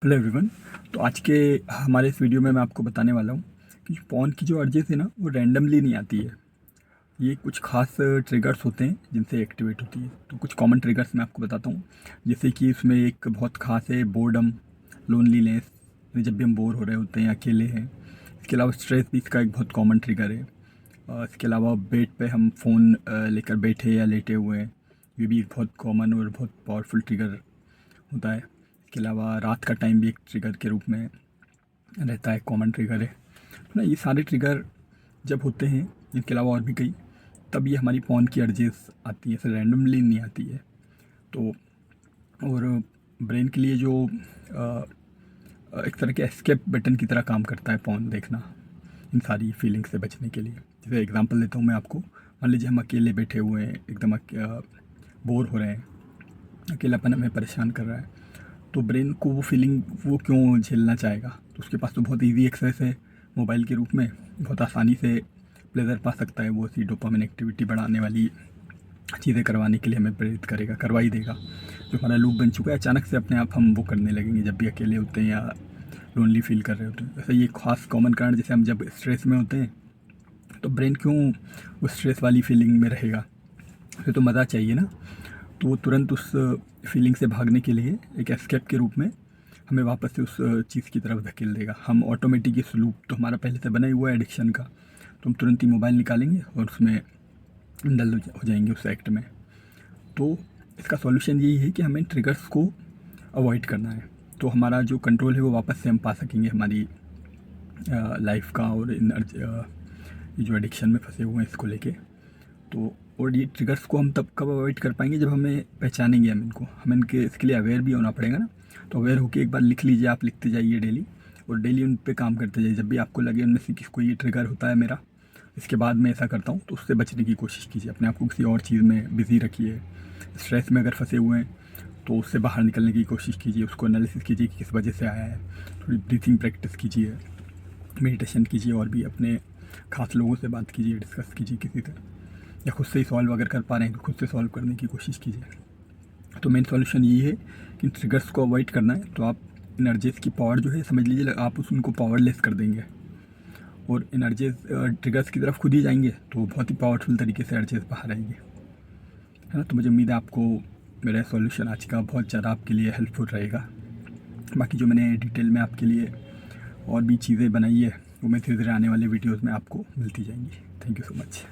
Hello everyone. तो आज के हमारे इस वीडियो में मैं आपको बताने वाला हूँ कि फ़ोन की जो अर्जेस है ना वो रैंडमली नहीं आती है। ये कुछ खास ट्रिगर्स होते हैं जिनसे एक्टिवेट होती है। तो कुछ कॉमन ट्रिगर्स मैं आपको बताता हूँ। जैसे कि इसमें एक बहुत खास है बोर्डम, लोनलीनेस, जब भी हम बोर हो रहे होते हैं, अकेले हैं। इसके अलावा स्ट्रेस भी इसका एक बहुत कॉमन ट्रिगर है। इसके अलावा बेड पे हम फ़ोन लेकर बैठे या लेटे हुए हैं, ये भी एक बहुत कॉमन और बहुत पावरफुल ट्रिगर होता है। इसके अलावा रात का टाइम भी एक ट्रिगर के रूप में रहता है, कॉमन ट्रिगर है ना। ये सारे ट्रिगर जब होते हैं, इनके अलावा और भी कई, तब ये हमारी फ़ोन की अर्जेस आती है, ऐसे रैंडमली नहीं आती है। तो और ब्रेन के लिए जो एक तरह के एस्केप बटन की तरह काम करता है फ़ोन देखना, इन सारी फीलिंग्स से बचने के लिए। जैसे एग्जांपल देता हूँ मैं आपको। मान लीजिए हम अकेले बैठे हुए हैं, एकदम बोर हो रहे हैं, अकेलापन हमें परेशान कर रहा है, तो ब्रेन को वो फीलिंग वो क्यों झेलना चाहेगा। तो उसके पास तो बहुत इजी एक्सेस है मोबाइल के रूप में, बहुत आसानी से प्लेजर पा सकता है। वो सी डोपामिन एक्टिविटी बढ़ाने वाली चीज़ें करवाने के लिए हमें प्रेरित करेगा, करवा ही देगा। जो हमारा लूप बन चुका है, अचानक से अपने आप हम वो करने लगेंगे जब भी अकेले होते हैं या लोनली फील कर रहे होते हैं। वैसे ये खास कॉमन कारण, जैसे हम जब स्ट्रेस में होते हैं तो ब्रेन क्यों उस स्ट्रेस वाली फीलिंग में रहेगा, उसे तो मज़ा चाहिए ना। तो वो तुरंत उस फीलिंग से भागने के लिए एक एस्केप के रूप में हमें वापस से उस चीज़ की तरफ धकेल देगा। हम ऑटोमेटिक इस लूप तो हमारा पहले से बना ही हुआ है एडिक्शन का, तो हम तुरंत ही मोबाइल निकालेंगे और उसमें इंडल्ज हो जाएंगे उस एक्ट में। तो इसका सॉल्यूशन यही है कि हमें ट्रिगर्स को अवॉइड करना है, तो हमारा जो कंट्रोल है वो वापस से हम पा सकेंगे हमारी लाइफ का। और ये जो एडिक्शन में फंसे हुए हैं इसको लेके, तो और ये ट्रिगर्स को हम तब कब अवॉइड कर पाएंगे जब हमें पहचानेंगे हम इनको, हमें इनके इसके लिए अवेयर भी होना पड़ेगा ना। तो अवेयर होकर एक बार लिख लीजिए, आप लिखते जाइए डेली, और डेली उन पे काम करते जाइए। जब भी आपको लगे उनमें से किसी को ये ट्रिगर होता है मेरा, इसके बाद मैं ऐसा करता हूँ, तो उससे बचने की कोशिश कीजिए। अपने आप को किसी और चीज़ में बिज़ी रखिए। स्ट्रेस में अगर फंसे हुए हैं तो उससे बाहर निकलने की कोशिश कीजिए, उसको एनालिसिस कीजिए कि किस वजह से आया है। थोड़ी ब्रीथिंग प्रैक्टिस कीजिए, मेडिटेशन कीजिए, और भी अपने खास लोगों से बात कीजिए, डिस्कस कीजिए किसी से, या खुद से ही सॉल्व अगर कर पा रहे हैं तो खुद से सॉल्व करने की कोशिश कीजिए। तो मेन सॉल्यूशन ये है कि ट्रिगर्स को अवॉइड करना है। तो आप एनर्जीज की पावर जो है, समझ लीजिए आप उनको पावरलेस कर देंगे, और एनर्जीज ट्रिगर्स की तरफ खुद ही जाएंगे, तो बहुत ही पावरफुल तरीके से एनर्जीज बाहर आएंगे, है ना। तो मुझे उम्मीद है आपको मेरा सॉल्यूशन आज का बहुत ज़्यादा आपके लिए हेल्पफुल रहेगा। बाकी जो मैंने डिटेल में आपके लिए और भी चीज़ें बनाई है, वो मैं धीरे धीरे आने वाले वीडियोज़ में आपको मिलती जाएंगी। Thank you so much.